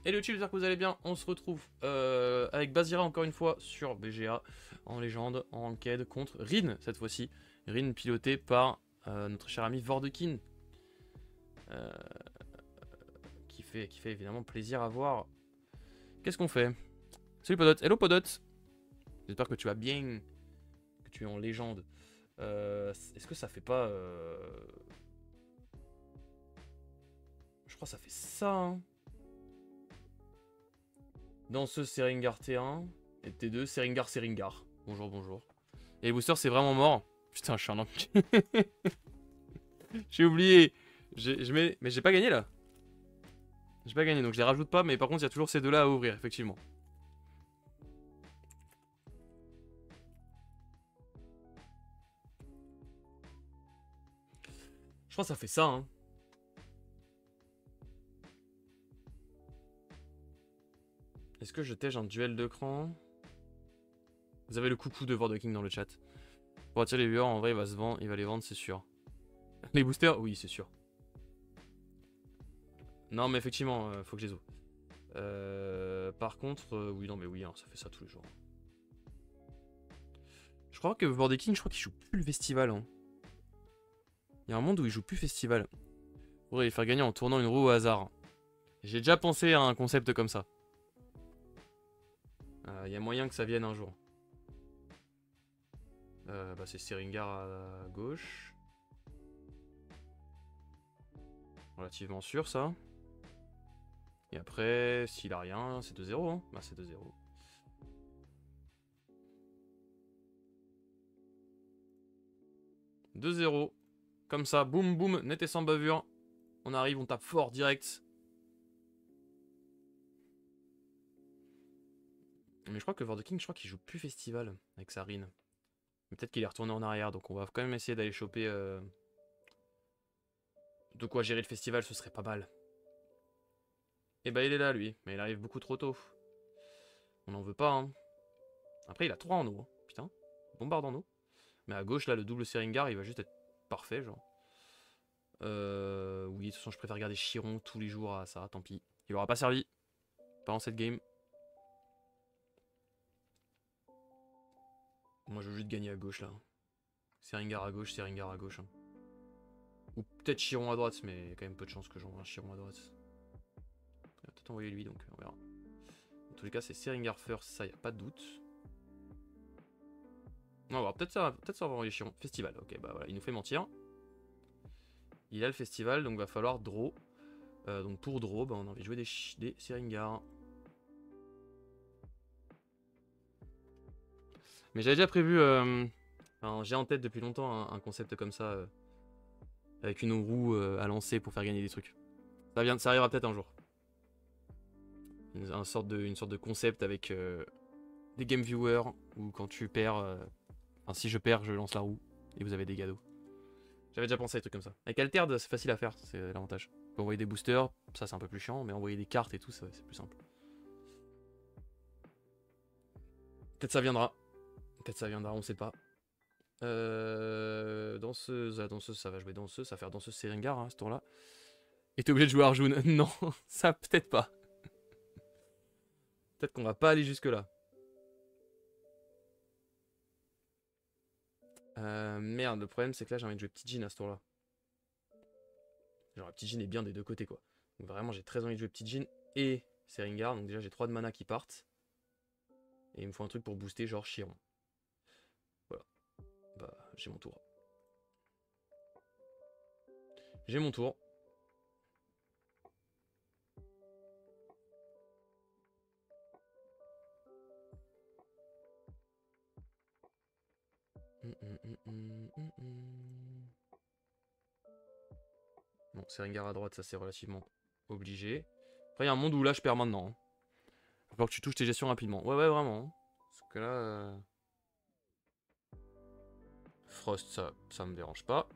Hello chill, j'espère que vous allez bien. On se retrouve avec Bazira encore une fois sur BGA en légende, en ranked contre Rin cette fois-ci. Rin piloté par notre cher ami Vordekin, qui fait évidemment plaisir à voir. Qu'est-ce qu'on fait? Salut Podot, hello Podot. J'espère que tu vas bien, que tu es en légende. Est-ce que ça fait pas... Je crois que ça fait ça, hein. Danseuse Seringar T1 et T2 Seringar. Bonjour, bonjour. Et les boosters, c'est vraiment mort. Putain, je suis un enculé. J'ai oublié. Mais j'ai pas gagné là. J'ai pas gagné, donc je les rajoute pas. Mais par contre, il y a toujours ces deux-là à ouvrir, effectivement. Je crois que ça fait ça, hein. Est-ce que je tège un duel de cran? Vous avez le coucou de Vordeking dans le chat. Pour attirer les viewers, en vrai, il va se vendre, il va les vendre, c'est sûr. Les boosters, oui, c'est sûr. Non, mais effectivement, faut que je les ouvre. Par contre, oui, non, mais oui, hein, ça fait ça tous les jours. Je crois que Vordeking, je crois qu'il joue plus le festival. Hein. Il y a un monde où il joue plus festival. On pourrait les faire gagner en tournant une roue au hasard. J'ai déjà pensé à un concept comme ça. Il y a moyen que ça vienne un jour. Bah c'est Seringar à gauche. Relativement sûr ça. Et après, s'il a rien, c'est 2-0. Hein. Bah c'est 2-0. « 2-0. Comme ça, boum boum, net et sans bavure. On arrive, on tape fort direct. Mais je crois que Vordeking, je crois qu'il joue plus festival avec sa Rin. Peut-être qu'il est retourné en arrière, donc on va quand même essayer d'aller choper de quoi gérer le festival, ce serait pas mal. Et bah il est là lui, mais il arrive beaucoup trop tôt. On n'en veut pas, hein. Après il a 3 en eau, hein. Putain, bombarde en eau. Mais à gauche là, le double Seringar, il va juste être parfait, genre. Oui, de toute façon je préfère garder Chiron tous les jours à ça, tant pis. Il aura pas servi, pas en cette game. Moi je veux juste gagner à gauche là. Seringar à gauche, Seringar à gauche. Hein. Ou peut-être Chiron à droite, mais il y a quand même peu de chances que j'envoie un Chiron à droite. Il va peut-être envoyer lui, donc on verra. En tous les cas, c'est Seringar first, ça y a pas de doute. On va voir, peut-être ça va envoyer Chiron. Festival, ok, bah voilà, il nous fait mentir. Il a le festival, donc va falloir draw. Donc pour draw, bah, on a envie de jouer des Seringar. Mais j'avais déjà prévu, j'ai en tête depuis longtemps un concept comme ça, avec une roue à lancer pour faire gagner des trucs. Ça arrivera peut-être un jour. Une sorte de concept avec des game viewers, où quand tu perds, enfin si je perds, je lance la roue, et vous avez des cadeaux. J'avais déjà pensé à des trucs comme ça. Avec Altered, c'est facile à faire, c'est l'avantage. On peut envoyer des boosters, ça c'est un peu plus chiant, mais envoyer des cartes et tout, c'est plus simple. Peut-être ça viendra. Peut-être ça viendra, on sait pas. Danseuse, ça va jouer danseuse, ça va faire danseuse Seringar hein, ce tour-là. Et t'es obligé de jouer Arjun. Non, ça peut-être pas. Peut-être qu'on va pas aller jusque là. Merde, le problème c'est que là j'ai envie de jouer Petit Jean à ce tour-là. Genre Petit Jean est bien des deux côtés quoi. Donc vraiment j'ai très envie de jouer Petit Jean et Seringar. Donc déjà j'ai 3 de mana qui partent. Et il me faut un truc pour booster genre Chiron. Voilà. Bah j'ai mon tour. J'ai mon tour. Bon, Seringar à droite, ça c'est relativement obligé. Après, il y a un monde où là je perds maintenant. Hein. Il va falloir que tu touches tes gestions rapidement. Ouais, vraiment. Hein. Parce que là. Frost, ça me dérange pas.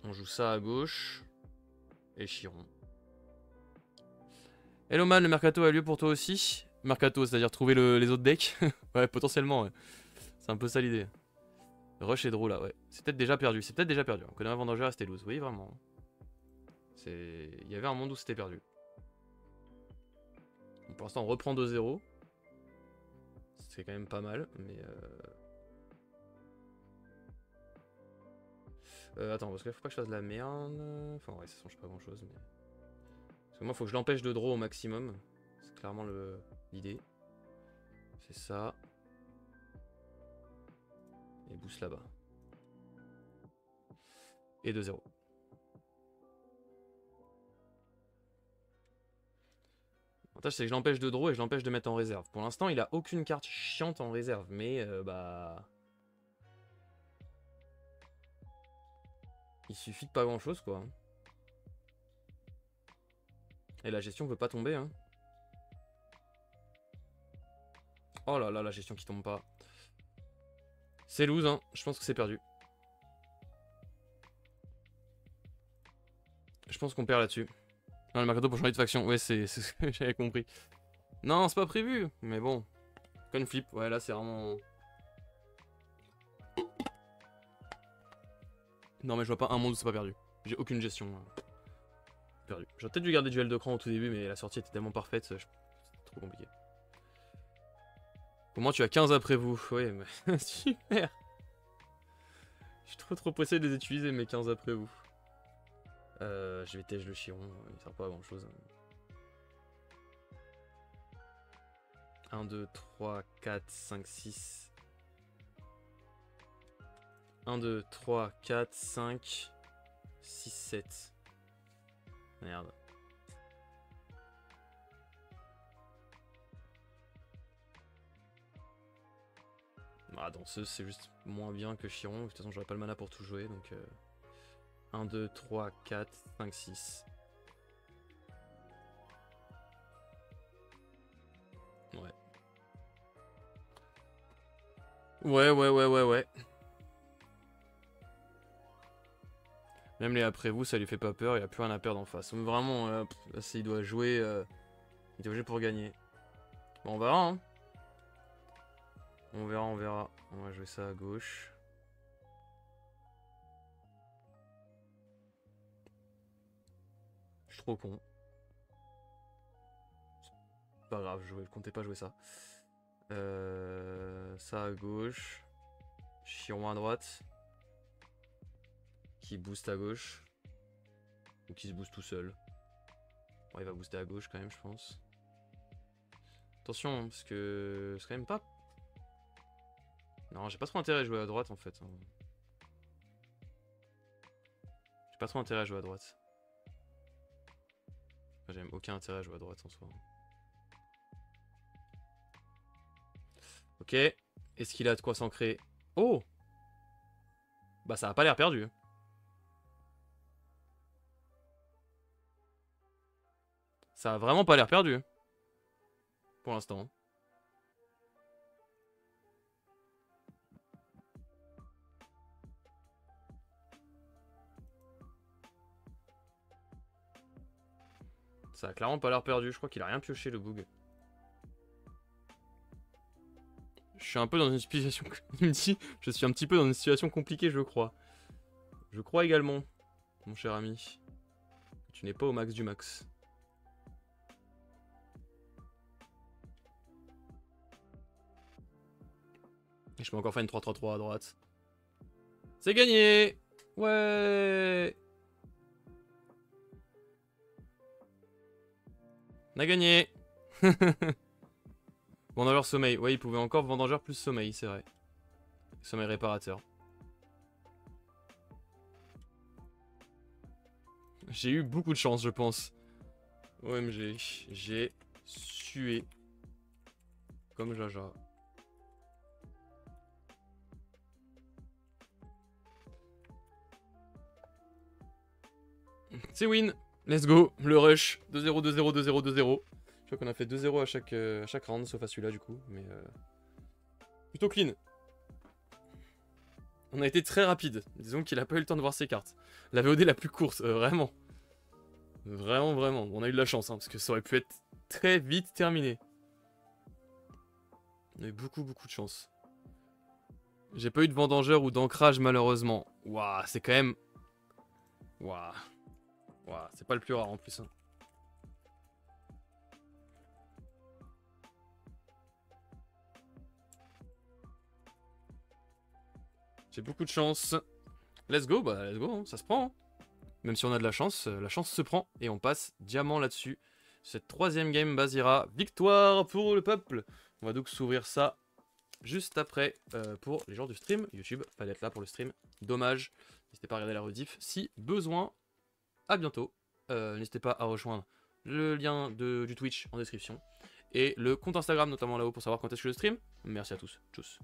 On joue ça à gauche. Et Chiron. Hello man, le mercato a lieu pour toi aussi. Mercato, c'est-à-dire trouver les autres decks. Ouais, potentiellement, ouais. C'est un peu ça l'idée. Rush et draw là, ouais. C'est peut-être déjà perdu. C'est peut-être déjà perdu. On connaît un vendangeur, resté loose. Oui, vraiment. Il y avait un monde où c'était perdu. Donc, pour l'instant, on reprend 2-0. C'est quand même pas mal, mais... attends, parce qu'il faut pas que je fasse de la merde. Enfin, ouais, ça change pas grand-chose, mais... Parce que moi, faut que je l'empêche de draw au maximum. C'est clairement l'idée. C'est ça. Et boost là-bas. Et 2-0. L'avantage, c'est que je l'empêche de draw et je l'empêche de mettre en réserve. Pour l'instant, il a aucune carte chiante en réserve, mais bah... Il suffit de pas grand-chose, quoi. Et la gestion veut pas tomber, hein. Oh là là, la gestion qui tombe pas. C'est lose, hein. Je pense que c'est perdu. Je pense qu'on perd là-dessus. Non, le mercato pour changer de faction. Ouais, c'est ce que j'avais compris. Non, c'est pas prévu. Mais bon. Coin flip. Ouais, là, c'est vraiment... Non, mais je vois pas un monde où c'est pas perdu. J'ai aucune gestion. Perdu. J'aurais peut-être dû garder duel de cran au tout début, mais la sortie était tellement parfaite. C'est trop compliqué. Au moins, tu as 15 après vous. Ouais, mais... Super. Je suis trop pressé de les utiliser, mes 15 après vous. Je vais tège le chiron, il sert pas à grand chose. 1, 2, 3, 4, 5, 6. 1, 2, 3, 4, 5, 6, 7. Merde. Ah, danseuse, c'est juste moins bien que Chiron. De toute façon, j'aurais pas le mana pour tout jouer, donc... 1, 2, 3, 4, 5, 6. Ouais. Ouais. Même les après vous, ça lui fait pas peur, il a plus rien à perdre en face. Donc vraiment, là, il doit jouer... il doit jouer pour gagner. Bon, on verra, hein. On verra. On va jouer ça à gauche. Je suis trop con. C'est pas grave, je comptais pas jouer ça. Ça à gauche. Chiron à droite. Qui booste à gauche. Ou qui se booste tout seul. Bon, il va booster à gauche quand même, je pense. Attention, hein, parce que c'est quand même pas... Non, j'ai pas trop intérêt à jouer à droite en fait. J'ai pas trop intérêt à jouer à droite. Enfin, j'ai même aucun intérêt à jouer à droite en soi. Ok. Est-ce qu'il a de quoi s'ancrer? Oh! Bah ça a pas l'air perdu. Ça a vraiment pas l'air perdu. Pour l'instant. Ça a clairement pas l'air perdu. Je crois qu'il a rien pioché le boog. Je suis un peu dans une situation... Il me dit, je suis un petit peu dans une situation compliquée, je crois. Je crois également, mon cher ami. Tu n'es pas au max du max. Et je peux encore faire une 3-3-3 à droite. C'est gagné! Ouais! On a gagné! Vendangeur sommeil. Ouais, il pouvait encore vendangeur plus sommeil, c'est vrai. Sommeil réparateur. J'ai eu beaucoup de chance, je pense. OMG. J'ai sué. Comme Jaja. C'est win. Let's go. Le rush. 2-0, 2-0, 2-0, 2-0. Je crois qu'on a fait 2-0 à chaque round, sauf à celui-là du coup. Mais plutôt clean. On a été très rapide. Disons qu'il a pas eu le temps de voir ses cartes. La VOD la plus courte, vraiment. Vraiment. On a eu de la chance, hein, parce que ça aurait pu être très vite terminé. On a eu beaucoup de chance. J'ai pas eu de vendangeur ou d'ancrage malheureusement. Waouh, c'est quand même... Waouh. Waouh, c'est pas le plus rare en plus. Hein. J'ai beaucoup de chance. Let's go, bah let's go, hein, ça se prend. Hein. Même si on a de la chance se prend. Et on passe diamant là-dessus. Cette troisième game, Bazira. Victoire pour le peuple. On va donc s'ouvrir ça juste après pour les gens du stream. YouTube, fallait être là pour le stream. Dommage. N'hésitez pas à regarder la rediff si besoin. À bientôt. N'hésitez pas à rejoindre le lien du Twitch en description. Et le compte Instagram notamment là-haut pour savoir quand est-ce que je stream. Merci à tous. Tchuss.